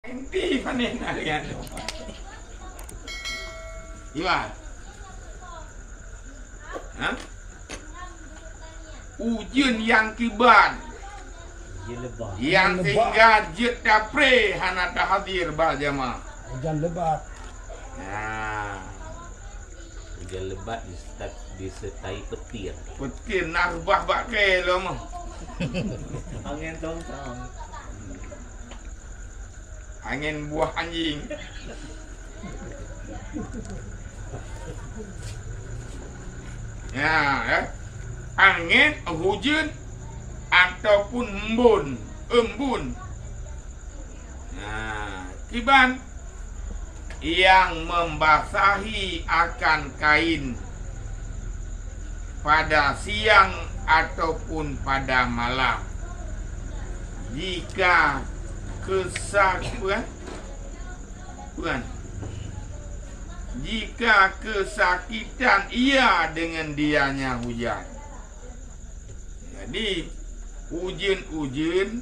Enti panen harian. Iwan. Hah? Ujian yang kiban. Yang sehingga jid dapre hana tak hadir berjamaah. Hujan lebat. Nah, Hujan lebat disertai petir. petir narbah bakai lo mah. Angin tongkang. Angin buah anjing. Ya, angin, hujan ataupun embun. Nah, kiban yang membasahi akan kain pada siang ataupun pada malam. Jika jika kesakitan ia dengan dianya hujan. Jadi hujan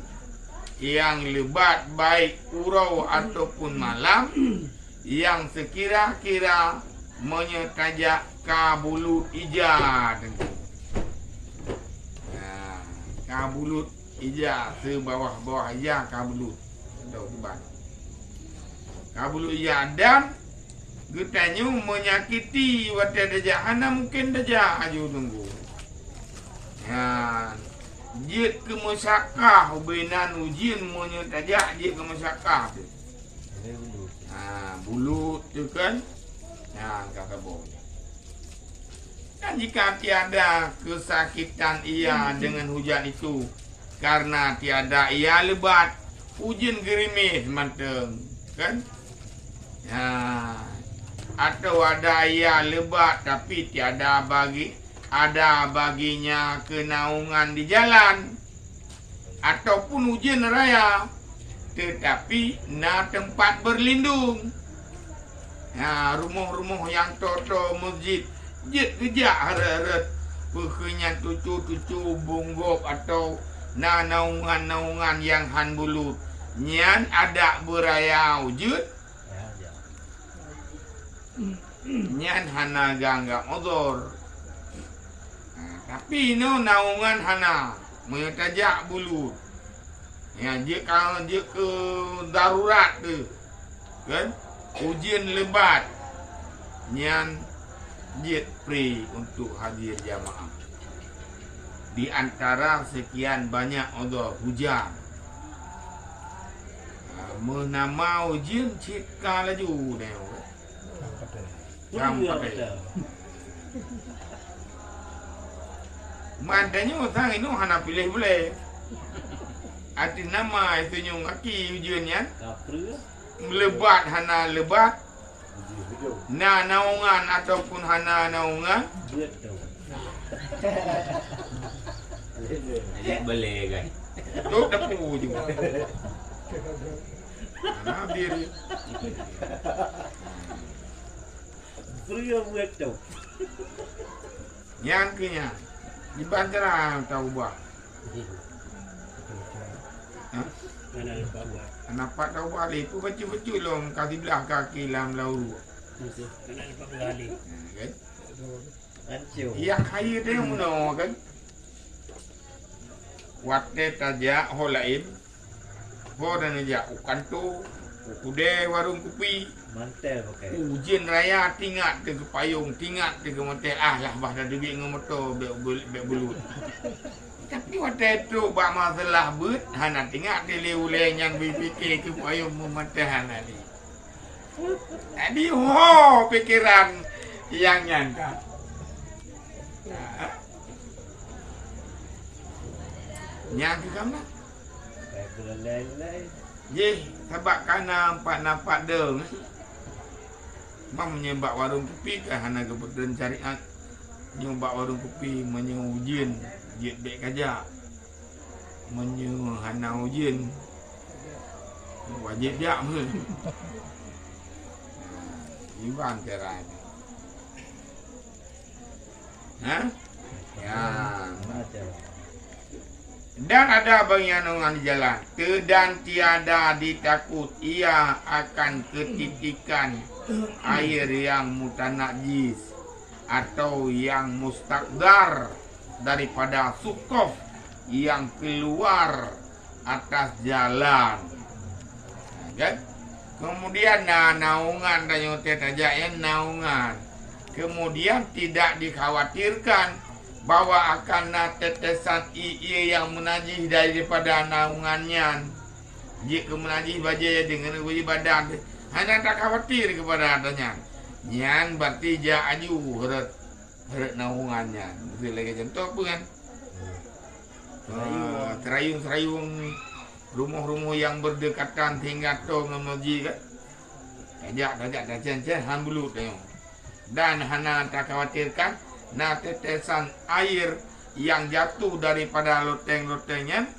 yang lebat baik urau ataupun malam yang sekira-kira menyetajak kabulut ija tentu. Nah, kabulut ija sebawah-bawah ija kabulut. Tahu kiban. Kabulut ija dan getanyu menyakiti wata dajahana mungkin dajah aju tunggu. Ya, jid kemusakah benan ujian menyetajak jid kemusakah tu. Bulut tu kan. Kata boh. Dan jika tiada kesakitan ia dengan hujan itu karena tiada ia lebat, hujan gerimis manteng, kan? Atau ada ia lebat tapi tiada baginya kenaungan di jalan ataupun hujan raya tetapi tempat berlindung. Rumah-rumah yang toto masjid jid gejak harat pekenya tucu bunggok atau naungan yang han bulut nyan ada beraya wujud nyan hana gangga odor. Tapi naungan hana menyetajak bulut. Kalau dia ke darurat tu kan ujian lebat nyan jid free untuk hadir jamaah. Di antara sekian banyak odor hujan. Menama ujian cika laju deh. Jam pakai. Mandanya orang ini hana pilih boleh. Arti nama itu nyung aki ujiannya. Lebat hana lebat. Naungan ataupun hana naungan. Boleh kan? Tu tepu juga. Hadir. Pria buat tu. Yang kenya di bantaran tahu bah. Anak pak tahu balik tu betul-betul long kasih belah kaki lam lauru. Kan? Yang kaya dia mana kan? Watte tajak holaim. Hodan aja ukanto. Kude warung kopi. Mantel pakai. Ujian raya tingkat ke payung, tingkat ke mantel. Lah bahasa duit ngomoto be bulut. Tapi waktu itu bak masalah bet, hana tingkat dia lewuleng yang berfikir ke payung memantel hana ni. Jadi pikiran yang nyangka. Nyangka kamu? Ye, sebab kana nampak deng. Mam menyebab warung kopi ke hana kebetulan syariat. Nyebab warung kopi menyujian jid dek kaja. Menyu hana ujian. Wajib dia meh. Iban kerai. Ya, macam. Dan ada bagi naungan di jalan. Dan tiada ditakut ia akan ketitikan air yang mutanajis atau yang mustakdar daripada sukof yang keluar atas jalan. Kan? Kemudian naungan dan nyotet aja naungan. Kemudian tidak dikhawatirkan bahwa akan tetesan ia yang menajis daripada naungannya. Jika menajis baja dengan uji badan, hanya tak khawatir kepada adanya. Nyan berarti ja aju heret naungannya. Betul lagi contoh apa kan? Terayung rumah-rumah yang berdekatan hingga to memuji kan? Tajak han bulu tengok. Dan hana tak khawatirkan tetesan air yang jatuh daripada loteng-lotengnya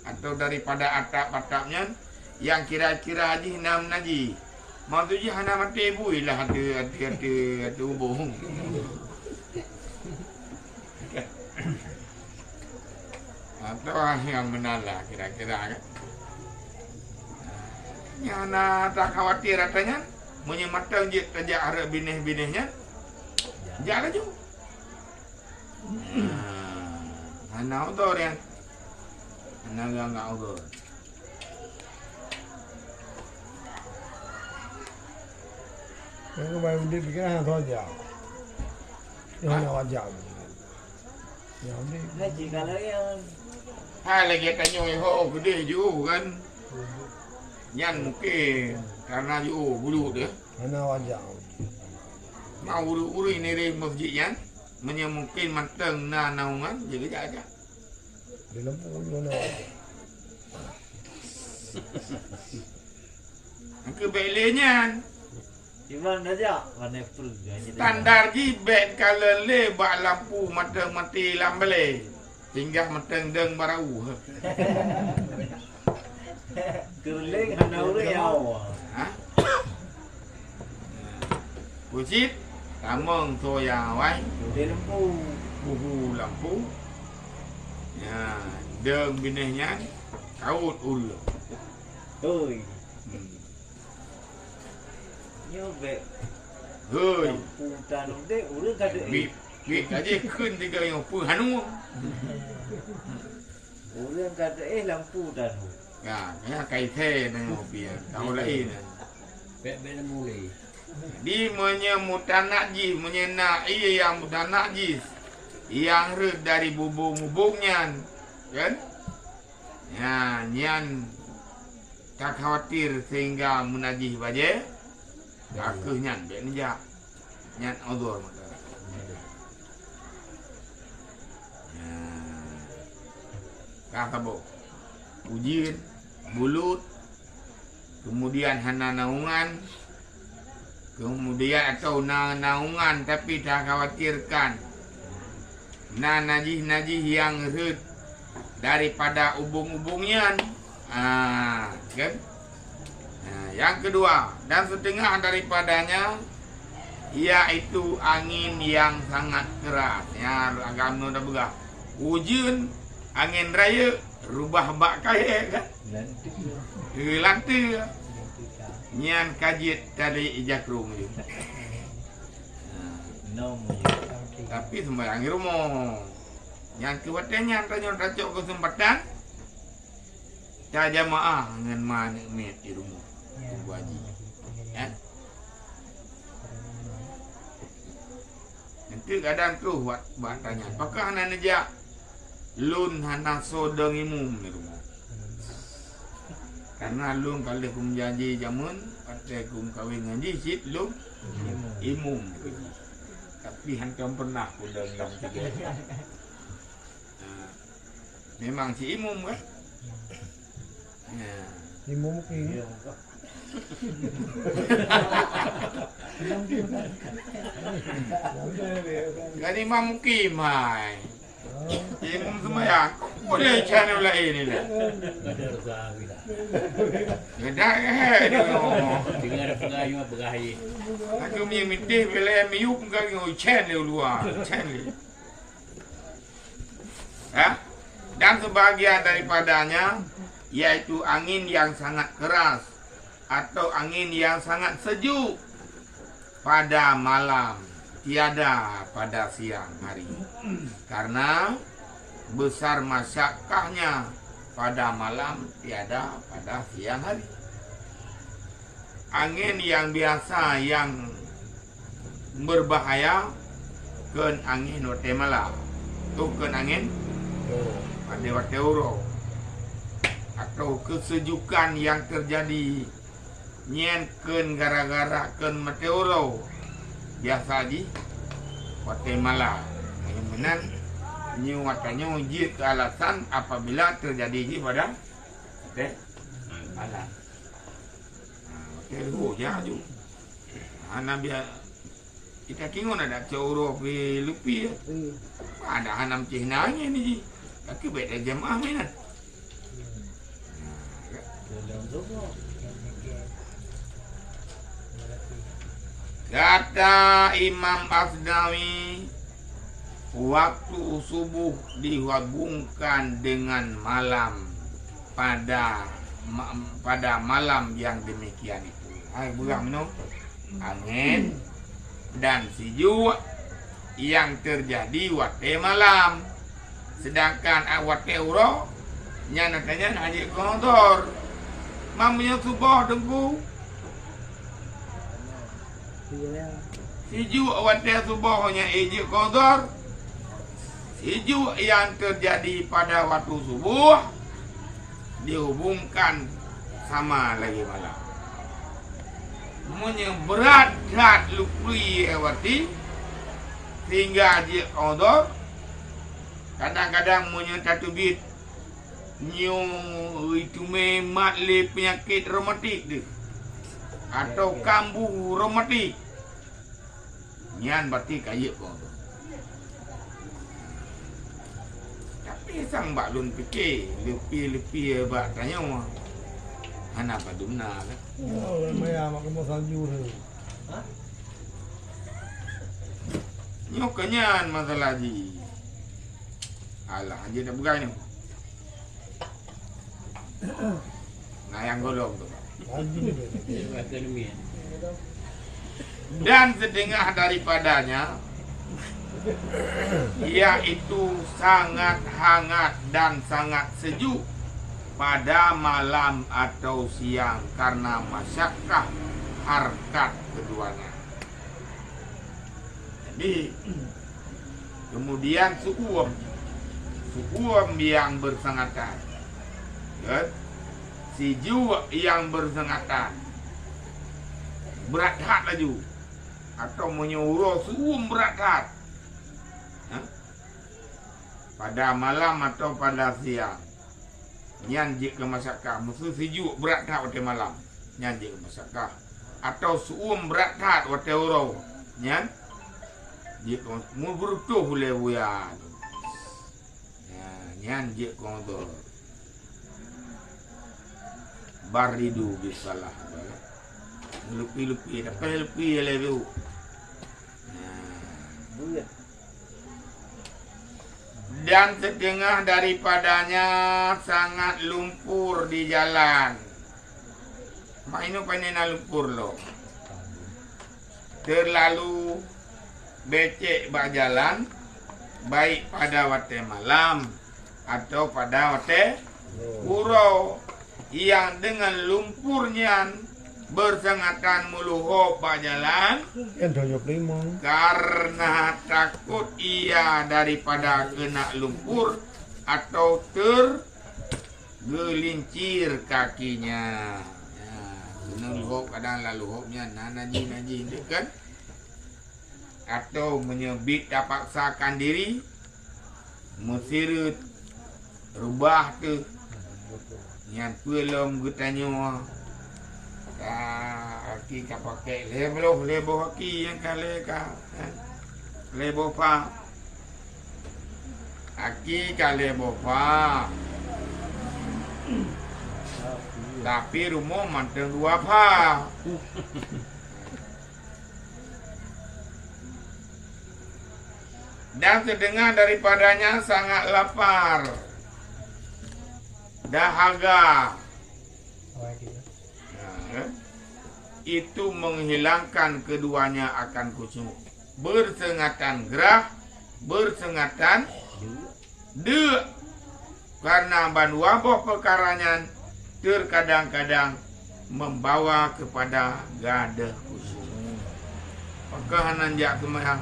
atau daripada atap-atapnya yang kira-kira haji nam naji. Maksudnya hana mati bui lah ada bohong. Atau yang menala kira-kira kan. Yang hana tak khawatir katanya menyematang je tajak harap binih-binihnya. Jalan juga. Hana outdoor yan. Hana nga outdoor. Cái bài mình đi cái hàng thôi giờ. Nó nhỏ dạo. Nhỏ đi. Nah, jika lagi yang Hai lagi tanya ho gede juga kan. Yan mungkin karena juga bulu dia. Nó dạo. Mau uru ini dari masjid yan. Mungkin matang naungan jaga aja. Di lampu nó. Kebelenya di mana aja, mana pergi. standar jibet kalau le bak lampu matang mati lambele. Tinggal matang deng barau. Kerling hana uri yaw. Ha? Pucit tamang soya wai. Di lembu. Buhu lampu. Ya, deng binihnya kaut ul. Oi. Nyobe. Hei, Lampu tanam deh, urang kada. bi aja kun tiga yang pu hanu. Urang kada lampu tanam. Ya kai the na ngopi. Kau lain. Bek muli. Di menyemutan najis, menyena ia yang mutan najis. Yang red dari bubung-bubungnya. Kan? Ya, nyan tak khawatir sehingga menajis baje. Aku nyan bek nja. Nyan odor maka. Ya. Kata bo. Ujin, bulut, kemudian hana naungan, kemudian atau naungan tapi tak khawatirkan najis-najis yang red daripada ubung-ubungnya. Kan? Yang kedua, dan setengah daripadanya yaitu angin yang sangat keras. Ya, agama dah berah. Hujan, angin raya, rubah bak kaya kan? Lantai. Nyan kajit tadi ijakrung je. Tapi sembahyang di rumah. Yang kewatannya tanya racok kesempatan. Tak jamaah dengan mana met di rumah. Wajib. Ya. Nanti kadang tu buat tanya. Apakah hana nejak lun hana sodeng imum di rumah? Karena lun kalau kum janji jamun, pada kum kawin ngaji sit lun imum. Tapi hantam pernah pudang dalam tiga. Memang si imum kan? Di mungkin. Kan imam mukim hai. Imam sembahyang. Boleh channel lain ni lah. Gada dia. Tinggal ada pengayu bergahi. Aku punya mitih bila miup kau channel luar. Channel. Ha? dan sebagian daripadanya yaitu angin yang sangat keras atau angin yang sangat sejuk pada malam, tiada pada siang hari, karena besar masyakkahnya pada malam, tiada pada siang hari. Angin yang biasa yang berbahaya ken angin wate malam, tu ken angin pada wate uro, atau kesejukan yang terjadi nyen ken gara-gara ken meteoro biasa di wate malam. Yang benar nyu watanya uji ke alasan apabila terjadi di pada wate malam. Wate uro ya ju. Ana biar kita tengok ada coro pe lupi ya. Ada hanam cihnanya ni ji. Tapi beda jemaah mainan. Kata Imam Asdawi, waktu subuh dihubungkan dengan malam pada malam yang demikian itu. Hai buang minum angin dan sejuk yang terjadi wate malam. Sedangkan wate uro nyatanya haji kotor. Mamanya subuh tengku. Sejuk wate subuhnya haji kotor. Sejuk yang terjadi pada waktu subuh dihubungkan sama lagi malam. Semuanya berat lupui ewati sehingga haji kotor. Kadang-kadang punya satu bit nyu itu memang le penyakit reumatik tu atau kambuh reumatik nyan berarti kaya kau tu. Tapi sang baklun fikir lepi bak tanya mana paduna kan. Oh, maya mak kemo salju tu. Nyo kenyan masalah ji. Alah, dia dah berai ni. Nah, yang golong tu. Dan setengah daripadanya, yaitu sangat hangat dan sangat sejuk pada malam atau siang karena masyakkah harkat keduanya. Jadi, kemudian suku yang bersengatan, ya? Sejuk yang bersengatan, berat hat laju, atau menyuruh suum berat hat, ya? Pada malam atau pada siang, nyanjik ke masyakkah, musuh sejuk berat hat waktu malam, nyanjik ke masyakkah, atau suum berat hat waktu uro, nyan, jika mu berutuh boleh buaya. Nyan je kotor baridu bisalah lupi dapat lupi le tu. Dan setengah daripadanya sangat lumpur di jalan. Mak ini panena lumpur lo. Terlalu becek bak jalan baik pada waktu malam atau pada waktu uro yang dengan lumpurnya bersengatan muluhop jalan karena takut ia daripada kena lumpur atau tergelincir kakinya. Kena luhop kadang lalu hopnya naji kan, atau menyebit tak paksakan diri musirut rubah tu yang pelom gutanya aki ka pakai lebo aki yang kale ka lebo pa aki ka lebo pa tapi rumah manteng dua pa. Dan terdengar daripadanya sangat lapar dahaga. Ya. Itu menghilangkan keduanya akan khusyuk. Bersengatan gerah, bersengatan de. Karena ban wabah perkaranya terkadang-kadang membawa kepada gadah khusyuk. Maka hanan jak kemayang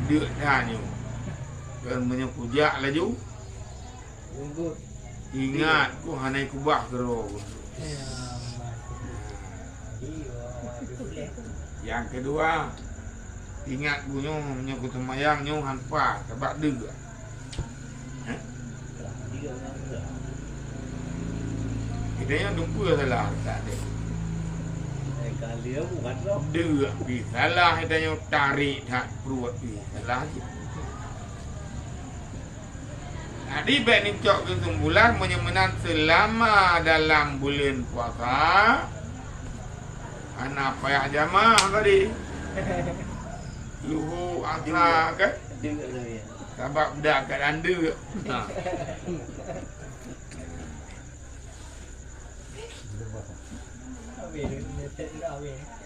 de danyo. Dan menyekujak laju. Ingat ku hanai kubah kero. Yang kedua, ingat gunung menyebut semayang nyung hanpa sebab dega. Kita yang dumpu salah tak ada. Kali bukan roh. Dega pi salah kita yang tarik tak perut pi salah. Jadi baik ni cok kesimpulan menyemenan selama dalam bulan puasa. Anak payah jamaah tadi. Luhu asar kan? Sebab dah kat anda. Ha.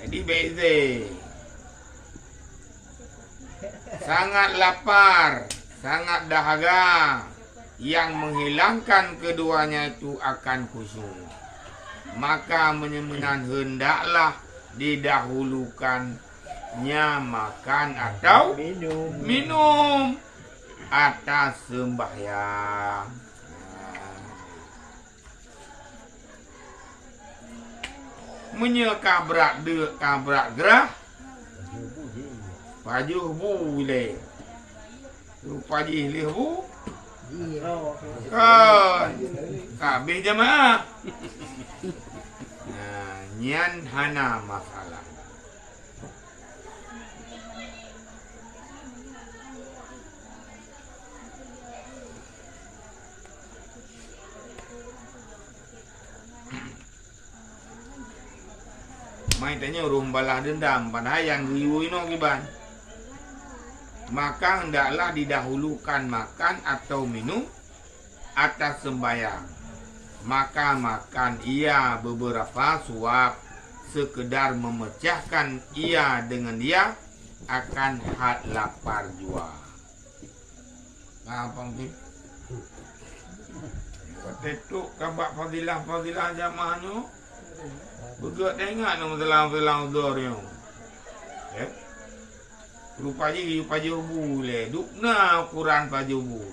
Jadi beza. Sangat lapar, sangat dahaga. Yang menghilangkan keduanya itu akan khusyuk. Maka menyemenan hendaklah didahulukannya makan atau minum atas sembahyang. Menyekabrak de kabrak gerah baju boleh rupaji lehu kan kabeh jamaah. Nyan hana masalah. Mai tanya urung balas dendam padahal yang riu ino kiban. Maka hendaklah didahulukan makan atau minum atas sembahyang. Maka makan ia beberapa suap sekedar memecahkan ia dengan dia akan had lapar jua. Apa mungkin? Ketuk kabak fadilah jamaahnya. Begat tengok nama telang udornya. Ya. Rupa jubu le. Dukna ukuran pajubu.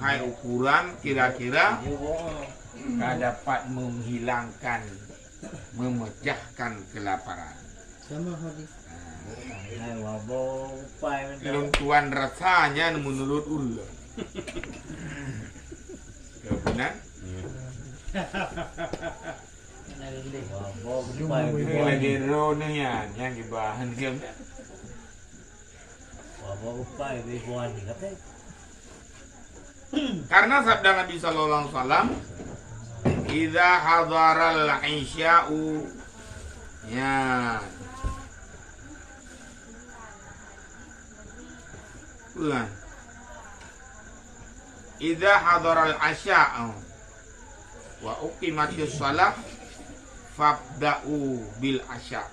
Hai ukuran kira-kira dapat menghilangkan, memecahkan kelaparan. Sama Fadil. Hai wabau pai Keluntuan rasanya menurut ulah. Benar? wabau Ini pai lagi ronnya yang dibahan dia. wabau pai bebuan kata. Karena sabda Nabi sallallahu alaihi wasallam, "Idza hadaral isya'u" ya. Bukan. Idza hadaral isya'u wa uqimatis shalah fabda'u bil asya'.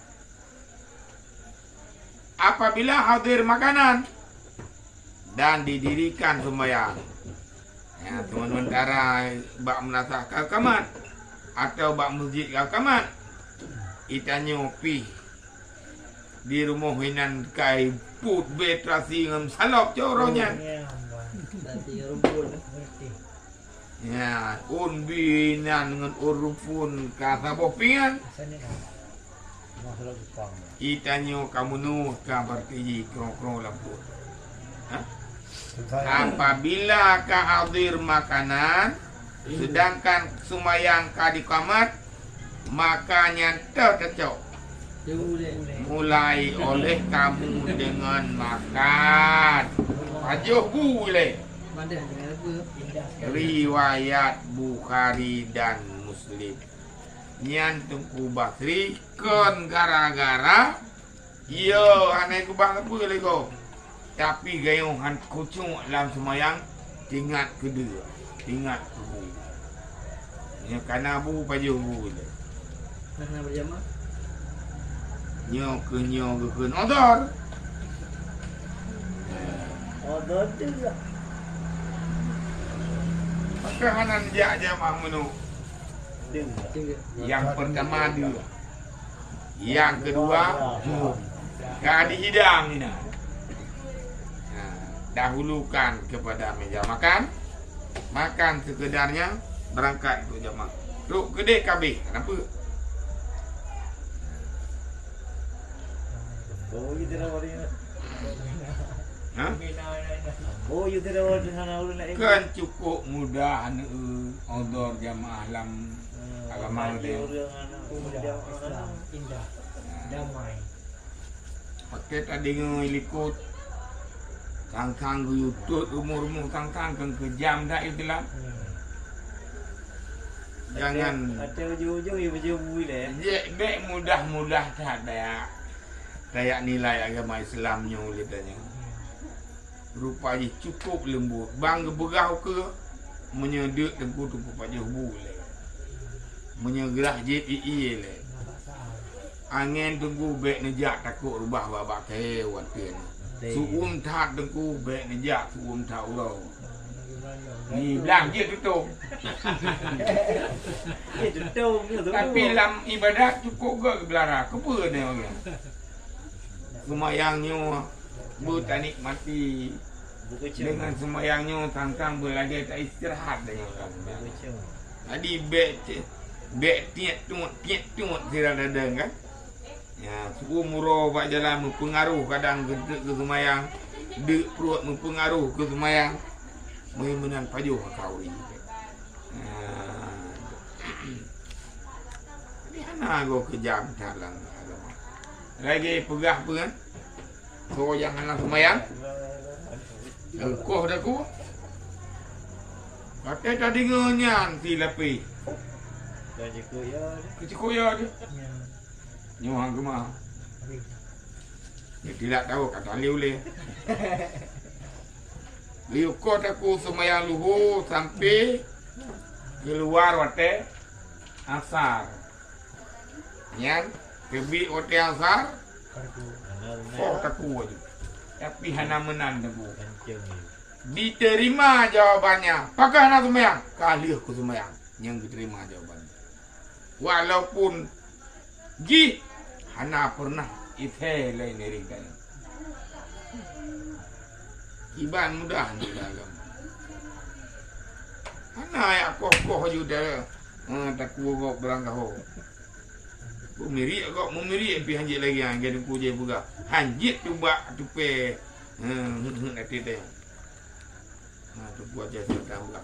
Apabila hadir makanan dan didirikan sembahyang. Ya, teman-teman darah bak menasah kalkamat atau bak masjid kalkamat. Itanya pi di rumah hinan kai put betrasi ngam salok coronya. Nanti rumpun. Ya, un binan dengan urupun kata bopingan. Itanya kamu nu kabar tiji krong-krong lampur. Apabila kehadir makanan sedangkan sumayang ka di kamat makanya tercocok mulai oleh kamu dengan makan ajuh boleh. Riwayat Bukhari dan Muslim. Nyan Tengku Basri kon gara-gara yo anai kubah apa lego. Tapi gayung han kucung dalam semayang tingkat kedua, tingkat kedua. Nya kana bu pajuh bu. Karena berjamaah. Nyo ke odor. Odor juga. Maka hanan jamaah menu. Juga. Juga. Yang pertama dia. Yang kedua kadi hidang ini. Dahulukan kepada meja makan. Makan sekedarnya, berangkat untuk jamaah. Duk gede kabeh. Kenapa? Oh, you tidak boleh. Ha? Oh, you tidak boleh sana ulun lagi. Kan cukup mudah odor jamaah alam dia. Indah. Damai. Pakai tadi ngelikut kang-kang YouTube umur-umur kang-kang kejam dah itu lah. Jangan Ada ujung-ujung ibu bui leh. dek mudah-mudah tak daya nilai agama Islamnya ulitanya. Rupanya cukup lembut. Bang bergau ke menyedek tengku pada boleh. Menyegerah JPE leh. Angin tengku bek nejak takut rubah babak hewan kan. Suum tak tengku bek nejak suum tak ulau. Ni belang je tutup. Ya tutup tu. Tapi dalam ibadat cukup ke belara. Kepa ni orang. Semayangnya bertanik mati. Dengan semayangnya tangkang berlagak tak istirahat dengan orang. Tadi bek tiap tuat tidak ada kan. Ya, suruh murah buat jalan mempengaruh kadang ke semayang. Dek perut mempengaruh ke semayang. Menang pajuh kau ni. Ni mana go kejam dalam agama. Lagi pegah apa kan? Kau jangan semayang. Koh dah ku. Pakai tadi ngenyan si lapi. Kecikoya dia. Nyuang ke mah. Dia tidak tahu kata liu le. Liu kau aku semayang luhur sampai keluar wate asar. Nyan kebi wate asar. Kau taku aja. Tapi hana menan aku. Diterima jawabannya. Pakai hana semayang. Kali aku semayang. Yang diterima jawabannya. Walaupun hana pernah ite lain dari kan. Iban mudah ni dalam. Hana ya kokoh juga. Tak kuat berangkat ho. Mumiri agak mumiri pi hanjit lagi yang jadi kuje buka. Hanjit cuba tupe nanti deh. Tu buat jadi tahu buka.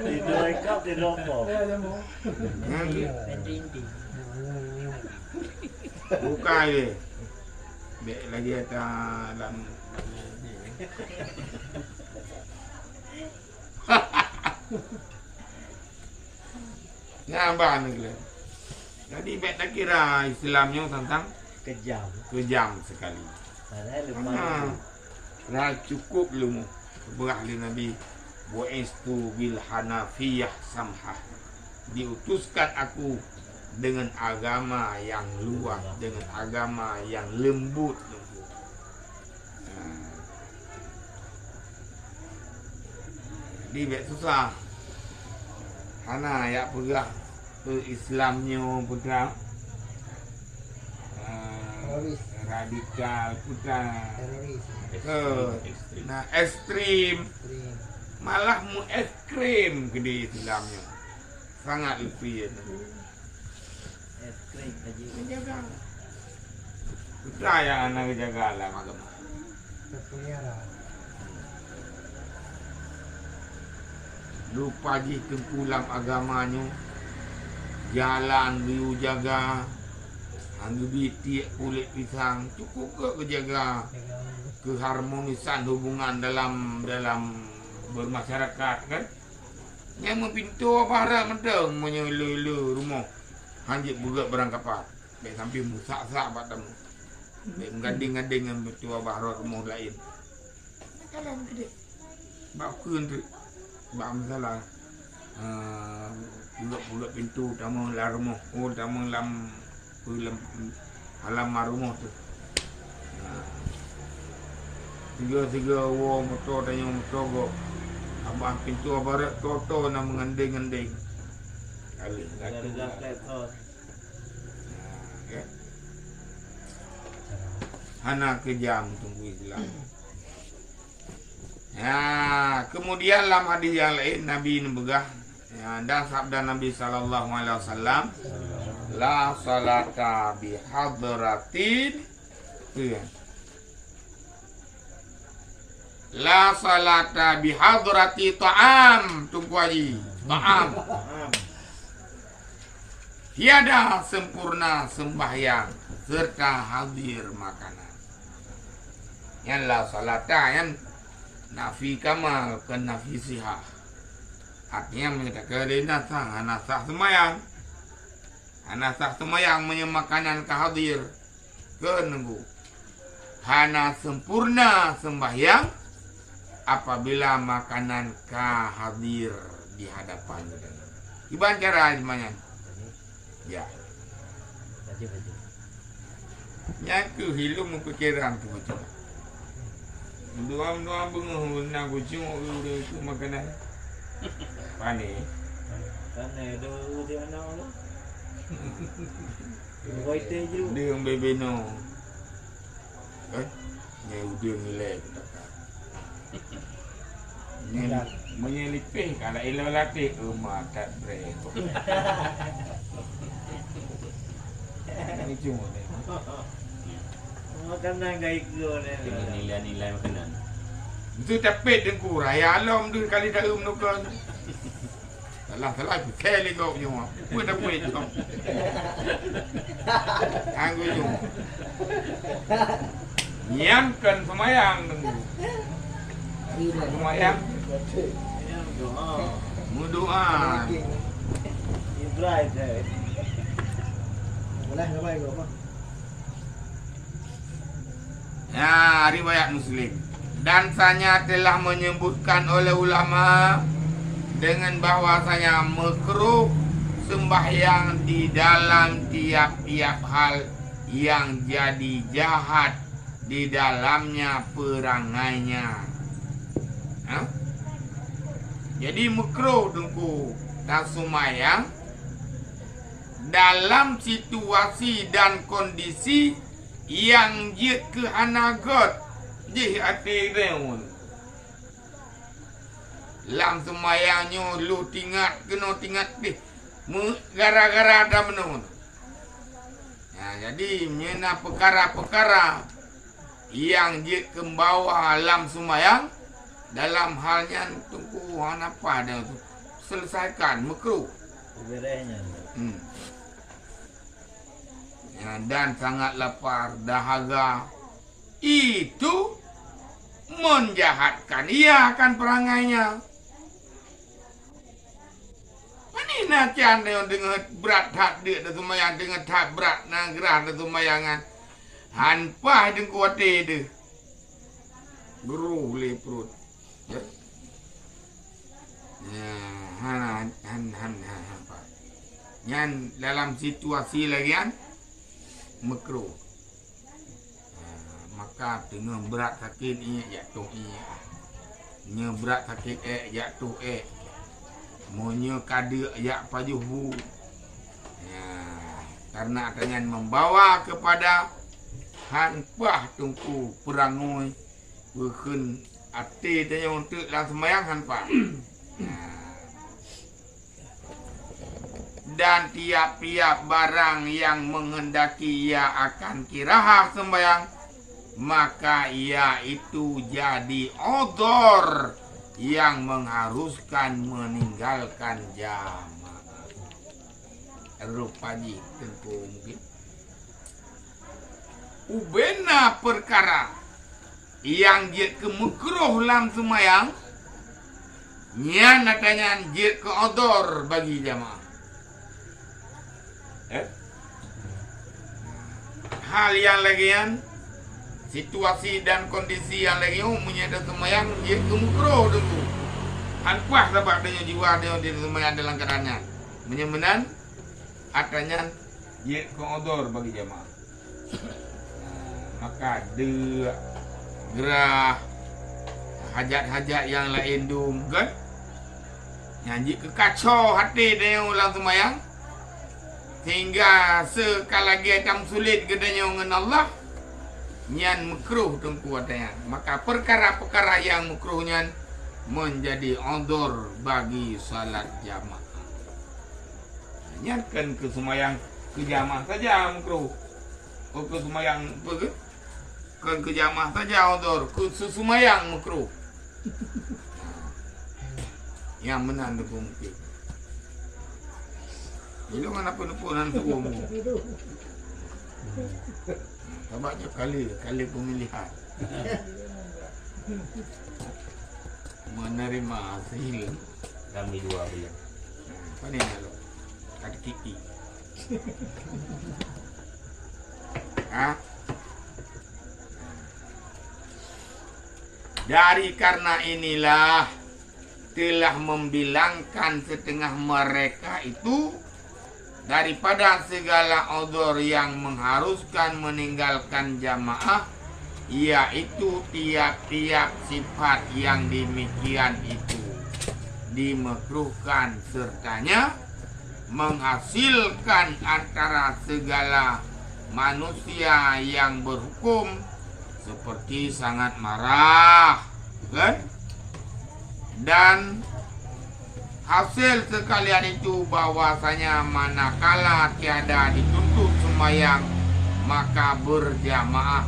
Di dua cup di rombong. Inti. Buka je. Bek lagi ada dalam. Nampak ni ke? Jadi bek tak kira Islamnya tentang kejam sekali. Dah cukup lumu berahli Nabi bu'istu bil hanafiyah samhah. Diutuskan aku dengan agama yang luas, dengan agama yang lembut. Di bek susah. Hana ya pegah Islamnya putra radikal putra nah ekstrim malah mu ekstrim ke di Islamnya sangat lebih Ekstrim aja. menjaga putra yang anak jaga lah agama lupa ji tengkulam agamanya jalan biu jaga anggu biti kulit pisang cukup ke jaga keharmonisan hubungan dalam bermasyarakat kan yang mempintu apa menteng menyelu rumah hanjit buka berangkapat baik sampai musak-sak pada mu baik gading-gading dengan betua bahro rumah lain Jalan gede. Bak kun tu. Bak masalah. Pulak pintu tamu lah rumah. Oh tamu lam halaman rumah tu. Tiga orang motor tanya motor go. Abang pintu abarat toto nak mengending-ending. Kali Ada platform. ya. Hana kejam tunggu Islam. Ya, kemudian dalam hadis yang lain Nabi membegah dan sabda Nabi sallallahu alaihi wasallam, la salata bi hadratin la salata bi hadrati ta'am. Tunggu haji. Ta'am. Tiada sempurna sembahyang serta hadir makanan. Yang la salata yang nafi kamal ke nafi sihah. Artinya menyatakan anasah semayang. Anasah semayang menyemakanan ke hadir ke nunggu. Hana sempurna sembahyang apabila makanan ka hadir di hadapan kita. Iban cara semuanya. Ya. Baju. Nyaku hilum pikiran tu macam. Dua bengah nak kucing tu makanan. Pani. Kan ada di mana tu? White je. Dia bebeno. Ni udah nilai kita. Ni menyelipih kalau elo latih rumah tak break. Ini cuma ni. Makanan gaya ke Dengan nilai-nilai makanan. Itu tapet dengku raya alam tu kali dah nukan. Salah kali kau punya. Pun dah boleh tu. Anggu tu. Nyiamkan semayang dengku. Semayang doa. Ibrahim. Boleh ngapain kau apa? Ya, riwayat Muslim. Dan saya telah menyebutkan oleh ulama dengan bahwasanya makruh sembahyang di dalam tiap-tiap hal yang jadi jahat di dalamnya perangainya. Ha? Jadi makruh dengku tak sembahyang dalam situasi dan kondisi yang dia ke anagot di hati reun. Lam semayangnya lu kena tingat deh. Gara-gara ada menun. Ya, jadi menyenah perkara-perkara yang dia kembawa lam semayang dalam halnya tunggu apa dia tu selesaikan makruh. Berenya. Ya, dan sangat lapar, dahaga itu menjahatkan ia akan perangainya. Ini nacian yang dengan berat hak dia dan semayang dengan hak berat nagrah dan semayangan. Hanpah dengan kuatir dia. Geruh leprut. Ya. Hanpah. Yang dalam situasi lagi kan makruh. Maka dengan berat sakit ini jatuh ini. Nya berat sakit jatuh Monya kada yak pajuhu. Ya, karena akan membawa kepada hanpah tungku perangoi berken ati tanya untuk lang semayang hanpah. Ya. Dan tiap-tiap barang yang menghendaki ia akan kirahah sembahyang, maka ia itu jadi odor yang mengharuskan meninggalkan jamaah. Rupanya tentu mungkin ubena perkara yang dia ke makruh lam semayang, nyan natanya dia ke odor bagi jamaah. Hal yang lagian situasi dan kondisi yang lagi umumnya ada semayang dia kemukro dulu. Anpuas dapat dia jiwa dia di semayang dalam keadaannya. Menyemenan adanya dia keodor bagi jamaah. Maka dia gerah hajat-hajat yang lain dum kan nyanyi kekacau hati dia ulang semayang sehingga sekala lagi macam sulit gedanya dengan Allah nyan makruh tengku adanya. Maka perkara-perkara yang makruhnya menjadi odor bagi salat jamaah. Nyankan ke semayang ke jamaah saja makruh. Ke semayang ke jamaah saja odor, ke sesumayang makruh. Yang menang tu mungkin. Ini kan apa-apaan tu umum. Tampaknya kali pemilihan. Menerima hasil. Kami 2 bulan. Apa ni nak lo? Kata kiki. Dari karena inilah telah membilangkan setengah mereka itu daripada segala odor yang mengharuskan meninggalkan jamaah, yaitu tiap-tiap sifat yang demikian itu dimakruhkan sertanya menghasilkan antara segala manusia yang berhukum seperti sangat marah, kan? Dan hasil sekalian itu bahwasanya manakala tiada dituntut sembahyang maka berjamaah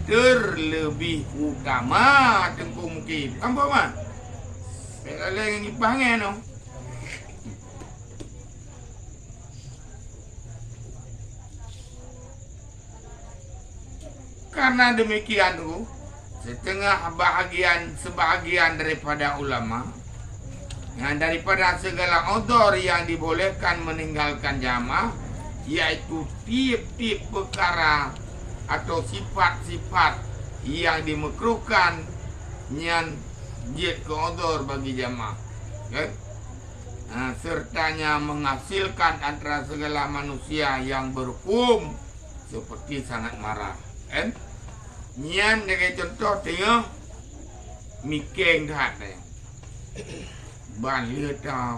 terlebih utama tengku mungkin. Apa man? Saya lagi panggil no. Karena demikian tu, sebahagian daripada ulama yang daripada segala odor yang dibolehkan meninggalkan jamaah, yaitu tiap-tiap perkara atau sifat-sifat yang dimakruhkan yang jid ke odor bagi jamaah, kan? Sertanya menghasilkan antara segala manusia yang berhukum seperti sangat marah, kan? Nyan dengan contoh tengok mikeng dah ada ban leta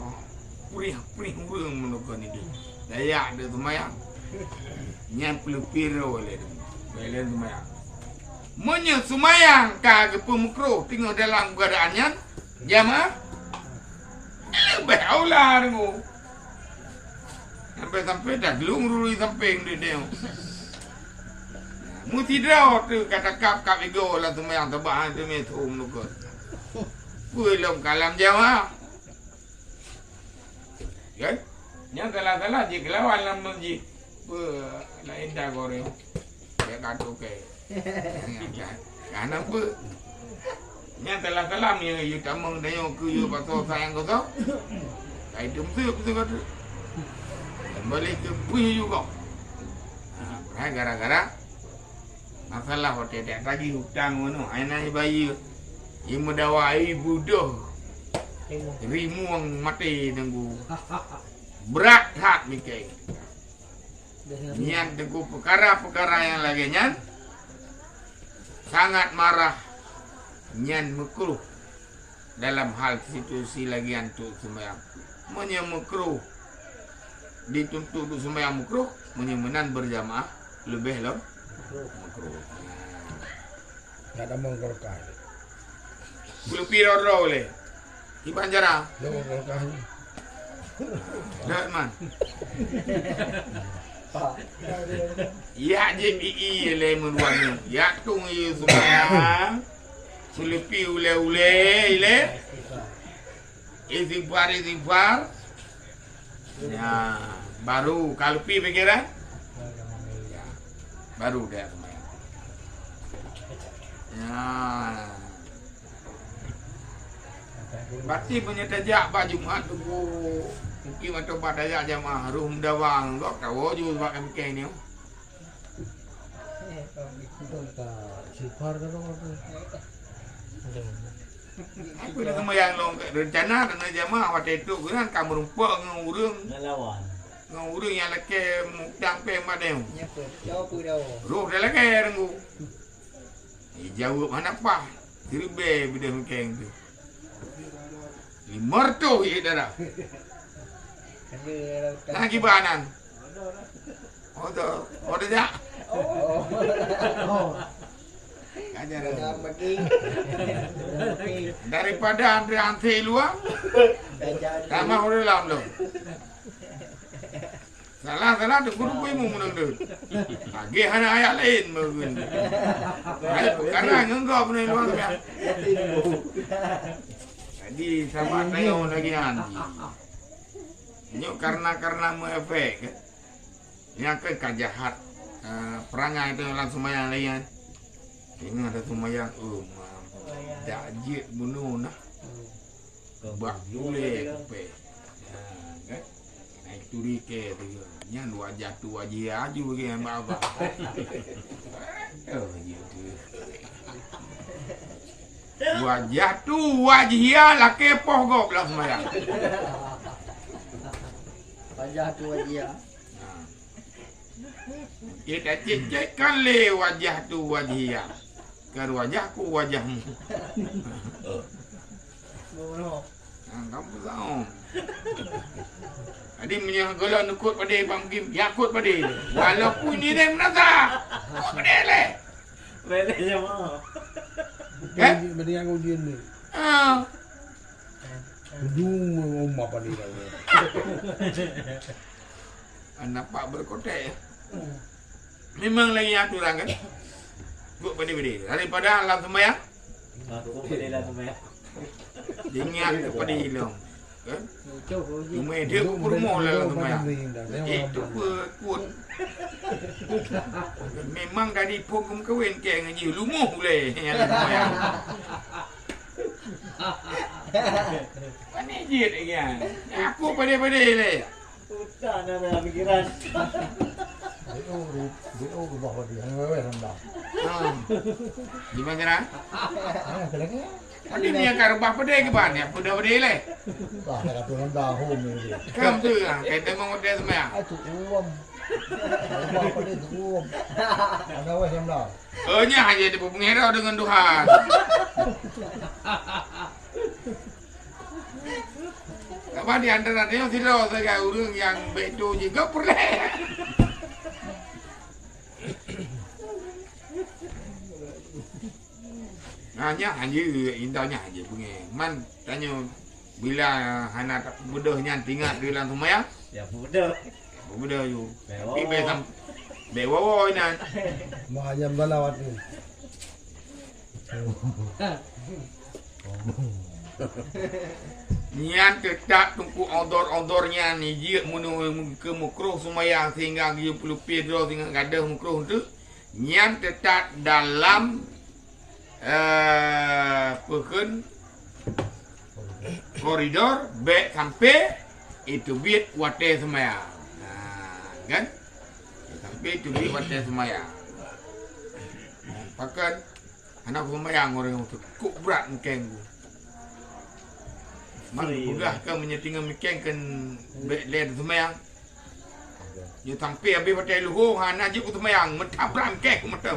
prih urang menukar ni dayak dia semayang nyan pelupiro oleh belen semayang menye semayang kagak pemukro tengok dalam keadaannya jamaah lebih aula dengu sampai dah gelung ruri samping dia mutidra tu kata kap ego lah tu yang tebahan tu metum nukut. Belum kalam jamaah. Kan? Yang kalah je kelawan lam ji. Lain dah goreng. Dia kata okey. Kan apa? Yang kalah ni you tamang dah ku you pasal sayang kau tahu. Kai tu betul kata. Balik ke punya juga. Gara-gara masalah hotel tak tagi hutang mana anak bayi yang mendawa ibu dah rimuang mati tenggu berat hak mikir niat tenggu perkara-perkara yang lagi nyan sangat marah nyan makruh dalam hal situasi lagi antuk sembahyang menyemukruh dituntut untuk sembahyang makruh menyemenan berjamaah lebih loh makruh. Tak ada mengkorkah. Bulu piro le. Di Banjara. Dia mengkorkah. Dah man. Ya JPI le menuanya. Ya tung ye semua. Sulupi ule ile. Istighfar. Ya, baru kalau pi pikiran baru dah semayang. Ya. Berarti punya tajak baju Jumaat tu mungkin atau badaya jamaah rum dawang kok tahu juga buat kami ni. Betul tak? Sifar kan orang tu. Aku dah sembahyang long rencana dan jamaah waktu itu kan kamu rumput dengan urang Ngelawan. dengan urang yang laki mukdang pe madem. Nyapa. Jauh pun dah. Roh dah lagi renggu. Jawab mana apa? Dirbe bila mungkin tu. Limar tu dia dah. Kena Lagi banan. Oh tu, oh dah. Oh. Oh, Ajar Dah pergi. daripada antri luar, Dah jadi. sama orang dalam tu. Salah tu guru mu menang tu. Lagi hana ayat lain mungkin. Karena enggak pun luar tu. Jadi sama tengok lagi nanti. Nyok karena efek. Yang kan jahat. Perangai itu langsung semayang lain. Ini ada semayang dak jit bunuh nah. Bak boleh pe. Kan? Naik turi ke tu. Yang wajah tu wajah aju ke yang baba. Oh gitu. Wajah tu wajah lah kepoh gok lah semayang. Wajah tu wajah. Kita cek-cekkan le wajah tu wajah. Kan wajahku wajahmu. Bono. Kamu tahu. Adi punya golong nukut pada Bang Kim, yakut pada. Walaupun ini dia menasa. Kau pada le. Balik jemaah. Kan? benda yang ujian ni. Ah. Ujung rumah pada dia. Nampak berkotak ya. Memang lagi aturan kan? Buat pada-pada. Daripada alam sembahyang, Aku balik lah semua. ingat kepada hilang. Kan? Cuba uji. Cuma dia kurma lah alam sembahyang. Itu Itu kuat. Memang dari pun kawin ke ngaji lumuh boleh yang alam sembahyang. Mana je kan? Aku pada-pada le. Hutan ada pikiran. BO rumah pada dia. Wewe rendah. Gimana cara? Kelengnya. Tadi ni yang karubah pada ke ban ya? Pada le. Dah kata rendah home ni. Kam tu ah, kita mengudai sembahyang. Itu uam. Rumah pada itu uam. Ada wes yang dah. Nya hanya di pengira dengan Tuhan. Apa di antara dia tidak saya urang yang betul juga boleh. Hanya indahnya aja bunyi. Man tanya bila anak budahnya tinggal di dalam semayang, Ya muda. budah you. Bewo. Tapi besam bewo ini. Mahajam balawat ni. Nian tetap tunggu odor-odornya ni dia menu ke mukruh semayang sehingga dia perlu pedro sehingga gadah mukruh tu. Nian tetap dalam pekan koridor baik sampai itu biat wate semayang. Kan? Sampai itu biat wate semayang. Pakan anak semayang orang itu cukup berat mungkin. Mak mudah ke menyetingkan mungkin kan baik semayang. Dia sampai habis wate luhur anak je ku semayang mentabrak mungkin mata.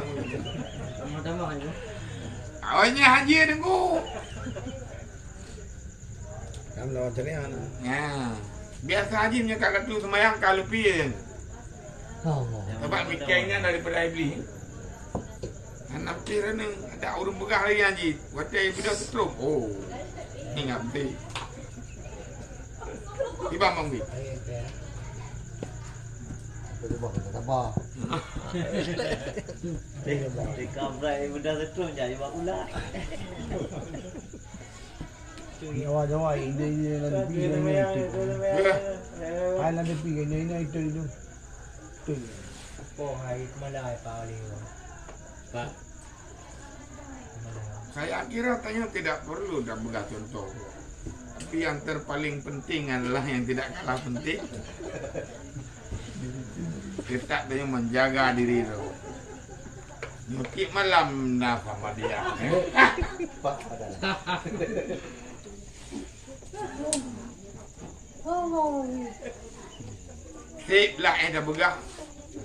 Sama-sama je. Awalnya haji tunggu. Kamu lawan cerian. Ya. Biasa haji punya kalau tu semayang kalau pi. Allah. Sebab mikirnya daripada iblis. Anak kira ni ada urung begah lagi haji. Watai budak setrum. Oh. Ingat betul. Tiba Bang Bi. Berubah sabar. Di kabrai muda setrum jadi bak ular. Jawa ini lagi pergi itu. Ai lagi pergi ini itu. Tu. Oh, hari Malay paling. Pak. Saya kira tanya tidak perlu dah begah contoh. Tapi yang terpaling penting adalah yang tidak kalah penting. Kita tanya menjaga diri tu. Nyukik malam nah sama dia. Pak adalah. Sip lah dah begah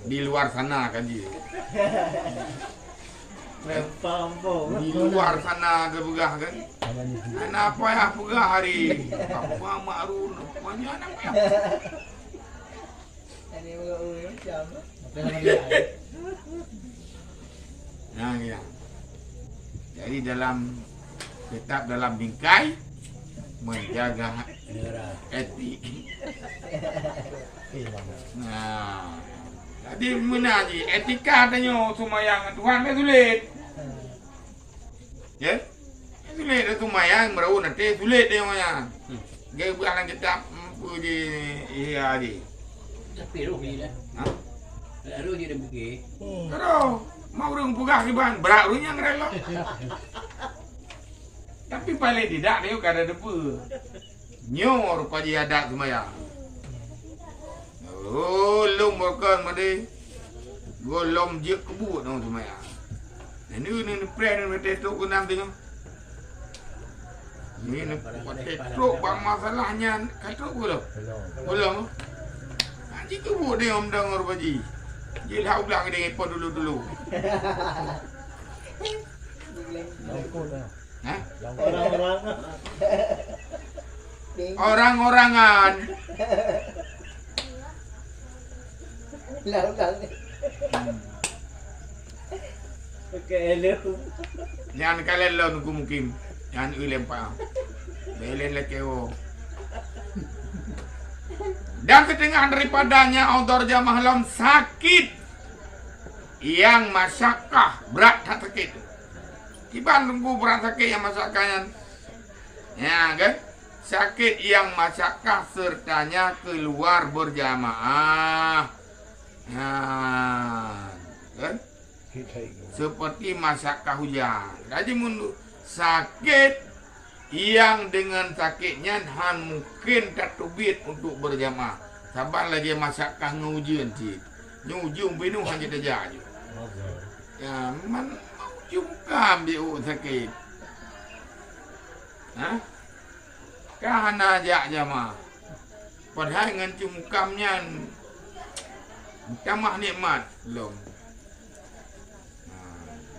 di luar sana kan dia. Lempang. Di luar sana ada begah kan. Kenapa ya begah hari? Apa makrun? Banyak anak ya. Ini mau jam. Nah ya. Jadi tetap dalam bingkai menjaga etik. Nah, jadi mana je etika tanya sumayang Tuhan dia sulit. Ya? Sulit dia sumayang merau nanti sulit dia maya. Dia bukan kitab puji iya di. Tapi roh ni dah. Ha? Roh dia dah pergi. Terus mau orang pugah di ban berat runya ngerelok. Tapi paling tidak dia kada debu. Nyor paji adat sumayang. Oh, lom makan made. Golom je kebut nang sumayang. Ini plan ni tetok ku nam tengok. Ini tetok bang masalahnya katok ku loh. Belum. Haji kebut dia om dengar paji. Dia dah ulang dia epon dulu. Ha? Orang-orangan. Lang. Okey, hello. Jangan kalian lawan aku mungkin. Jangan lempar. Belen lekeo. Dan setengah daripadanya outdoor jamaah lawan sakit. Yang masyakkah berat tak sakit. Tiba tunggu berat sakit yang masyakahnya. Ya kan? Sakit yang masyakkah sertanya keluar berjamaah. Kan? Seperti masyakkah hujan. Jadi mundur sakit yang dengan sakitnya han mungkin tak tubit untuk berjamaah. Sabar lagi masyakkah ngujian cik. Nyujung binu hanya terjadi. Ya, man juga ambil sakit. Ha? Kahana ajak jamaah. Padahal dengan cumukamnya Kamah nikmat belum.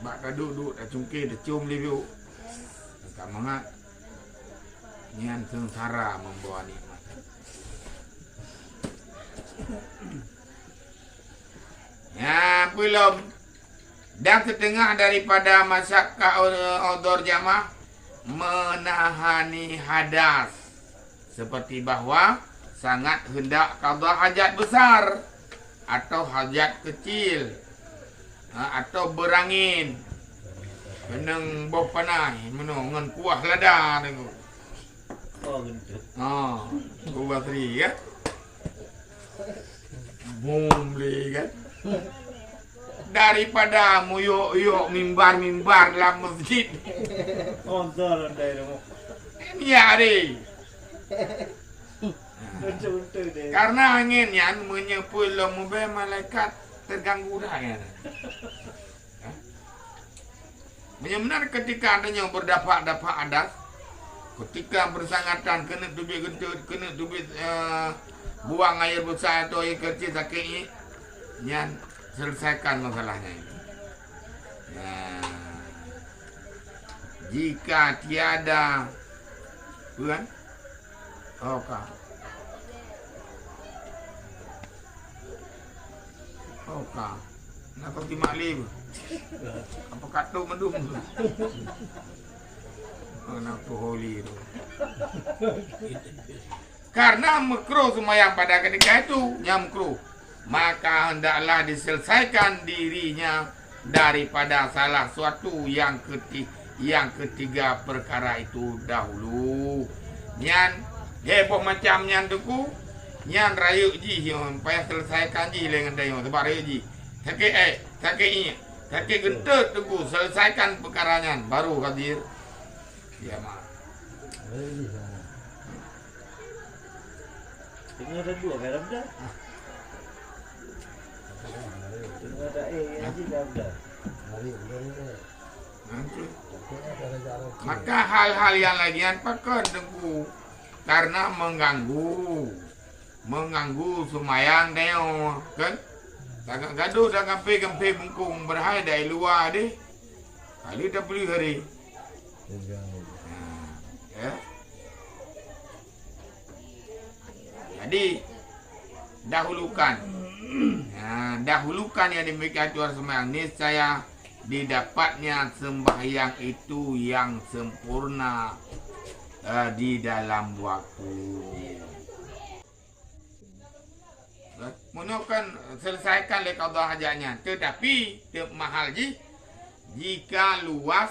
Bak dah duduk dah cungkir dah cium liu. Tak mangat. Nian sengsara membawa nikmat. Ya belum. Dan setengah daripada masyarakat outdoor jamaah menahani hadas. Seperti bahawa sangat hendak qada hajat besar atau hajat kecil atau berangin kenang bau panai menongan kuah lada tengok. Oh, gitu. Kuah teri ya. Bom beli kan. Daripada muyuk-yuk mimbar-mimbar dalam masjid. Kontor dari rumah. Ini hari. Betul deh. Karena angin yang menyepul mobil malaikat terganggu dah ya. Benar-benar ketika adanya berdapat adas, ketika bersangatan kena tubik gentut, kena tubik buang air besar atau air kecil sakit ini, yang selesaikan masalahnya ini. Jika tiada bukan, Oka, nak pergi maklum. Apa katuk mendung tu? Kenapa holy tu? Karena makruh semayang pada ketika itu, yang makruh, maka hendaklah diselesaikan dirinya daripada salah suatu yang ketiga perkara itu dahulu. Nyan heboh macam nyan tuku. Nyan rayu ji payah selesaikan ji dengan dayo sebab rayu ji. Sakit gentut tunggu selesaikan perkaranya baru hadir. Ya mak. Tengah ada dua garam dah. Tengah ada aji dah dah. Maka hal-hal yang lagian pakai tengku karena mengganggu sumayang neo kan. Takkan gaduh dah gempe bungkung berhai dari luar deh. Kali dah beli hari. Ya. Jadi dahulukan yang demikian Tuhan sembahyang niscaya didapatnya sembahyang itu yang sempurna di dalam waktu. Menukan selesaikan le qada hajatnya, tetapi mahal jika luas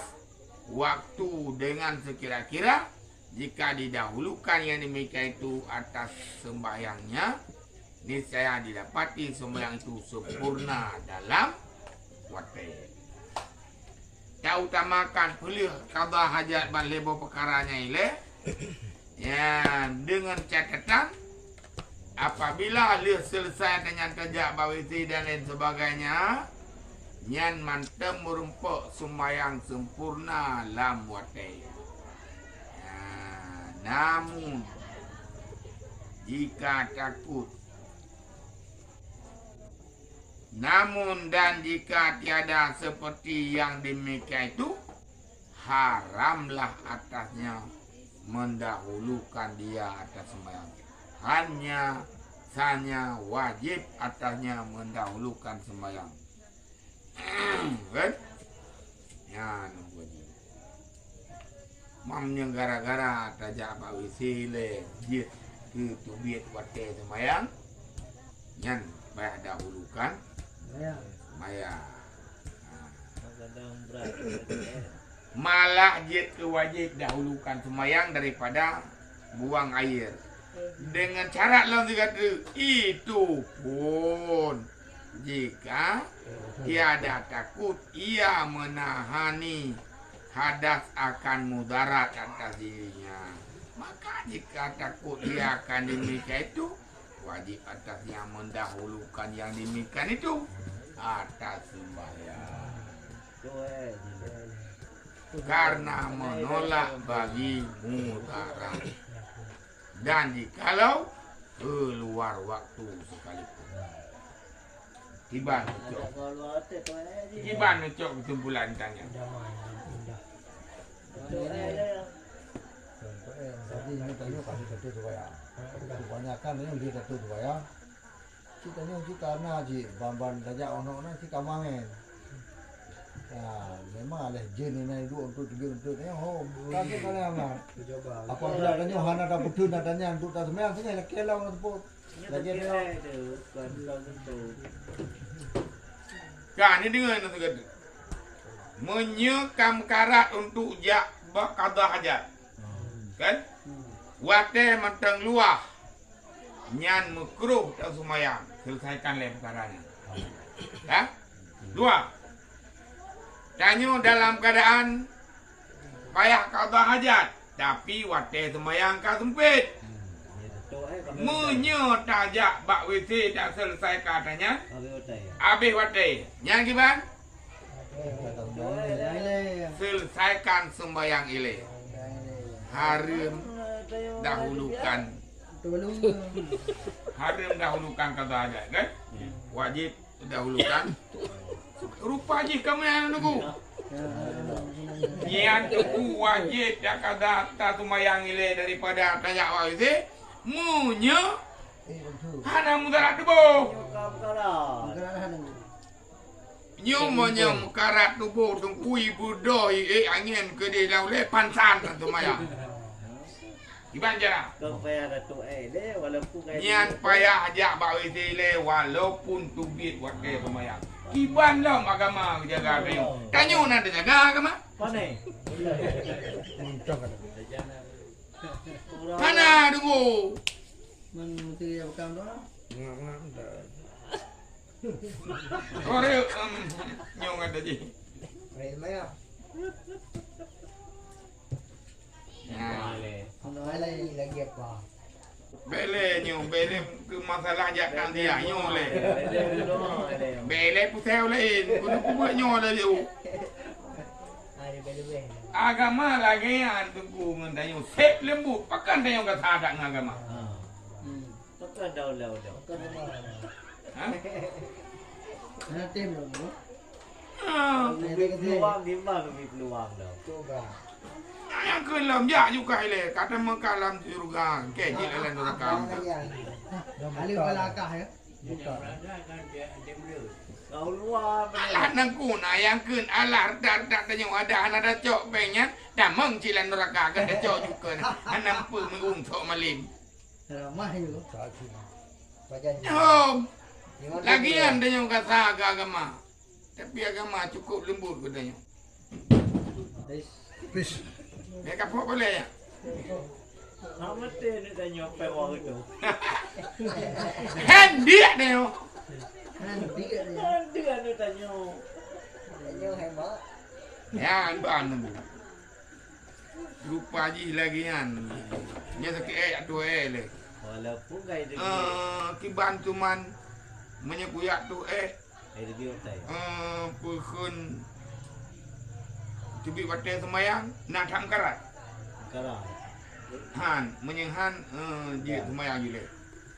waktu dengan sekira-kira, jika didahulukan yang demikian itu atas sembahyangnya, niscaya didapati sembahyang itu sempurna dalam waktu. Tak utamakan pilih qada hajat ban lebo perkaranya ile, ya dengan catatan apabila le selesai dengan kerja bawisi dan lain sebagainya, nyan mantem merumpuk sembahyang sempurna dalam waktu. Namun jika takut, dan jika tiada seperti yang demikian itu, haramlah atasnya mendahulukan dia atas sembahyang. Hanya wajib atasnya mendahulukan sembahyang. Kan? Ya, wajib. Mamnya gara-gara tajak Pak Wisi le jit ke tubit wate sembahyang, nyan bayar dahulukan sembahyang. Malah jit ke wajib dahulukan sembahyang daripada buang air. Dengan cara lain kata itu pun jika tiada takut ia menahani hadas akan mudarat atas dirinya, maka jika takut dia akan demikian itu, wajib atasnya mendahulukan yang demikian itu atas sembahyang, karena menolak bagi mudarat. Dan jikalau keluar waktu sekalipun, tiba nucuk kesimpulan tanya. Jadi ini tanya kasih satu supaya kebanyakan yang dia satu supaya kita ni jika naji bamban saja orang-orang jika main. Ya, memang ada jen ini dua untuk tiga untuk ni. Oh, tapi kalau apa? Apa sudah tanya Hana dah betul nak tanya untuk tak semua sini nak kelau nak pun. Lagi dia. Kan ini dengan tu kata. Menyekam karat untuk jak qada hajat. Kan? Waktu matang luah. Nyan makruh tak sembahyang. Selesaikan le perkaranya. Ya? Dua. Tanya dalam keadaan payah qada hajat, tapi waktu sembahyang ka sempit. Menyetajak bak WC tak selesai katanya. Habis waktu. Yang gimana? Selesaikan sembahyang ile. Haram dahulukan qada hajat kan? Wajib dahulukan. Rupa je kamu yang nunggu. Yang tu wajib dak kada ta sembahyang ile daripada tanya wajib. Munya hana mudarat tubuh. Nyomonya mukarat tubuh tungkui budoi angin ke di laule pansan tu maya. Iban jara. Nyan payah ajak bawa ile walaupun tubit wakil sembahyang. Iban lah agama jaga beliau. Tanya nak jaga agama? Mana tunggu? Menteri apa kamu tu? Orang nyong ada je. Baik maya. Ya. Ano lagi apa? Bele nyong bele ke masalah jakan dia nyo le. Ada. Bele pusau lain. Kudu buat nyo le dia. Ada beda-beda. Agama lagi yang tunggu ngandayo sep lembut pakan dayo kata ada agama. Pakai daun. Bukan rumah. Ha? Ada tim dong. Ah, Peluang di mana peluang dah. Coba. yang kelam ya juga le kata mengkalam surga ke je le neraka. Ali belakah ya. Bukan. Kau luar. Alah nangku na yang kun alah dar tanyo ada ana cok penya damang cilan neraka kan cok juga na. Anam pu mengung cok malim. Ramah itu. Saksi. Baca. Oh, lagian tanyo kata agama. Tapi agama cukup lembut katanya. Fish. Mereka pun boleh ya. Amat dia tanya pewang itu. Hen dia dia. Nanti kan ya. Dia ni tanya. Tanya hebat. Ya, ban tu. Rupa ji lagi kan. Dia sakit atu le. Walaupun kaya dia. Kiban cuman menyekuyak tu Ada dia tak. Pukun cubi batai semayang nak tham karat. Sekarang. Han menyenghan dia semayang je le.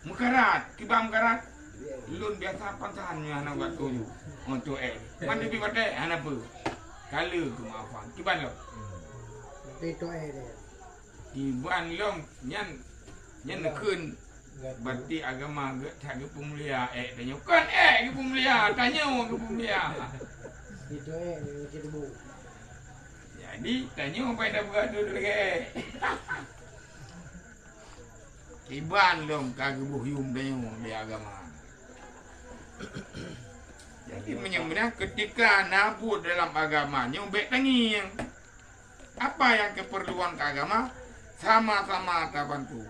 Mukarat, kibam karat. Lun biasa pantahannya anak buat tu. Untuk Mana cubi batai han apa? Kala kemaafan. Kiban lo. Itu dia. Kiban lo nyan nekun berarti agama ge tak ge pemulia tanya kan ge pemulia tanya ge pemulia. Itu dia bu. Jadi tanya apa dah beradu lagi. Kiban dong kagak buhyum tanya di agama. Jadi menyembunyikan ketika nabut dalam agama nyobek tangi yang apa yang keperluan ke agama sama-sama kita bantu.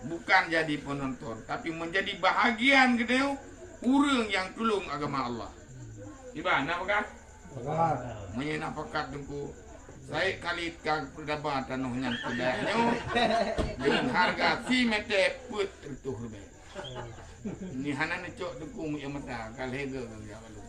Bukan jadi penonton, tapi menjadi bahagian gitu urang yang tolong agama Allah. Gimana apakah? Bukan. Menyena pakat dengku. Saya kali kag pendapatan nyan kedanya dengan harga si mete put itu hebe. Ni hanan cok dengku mu mata kal hege kan ya lalu.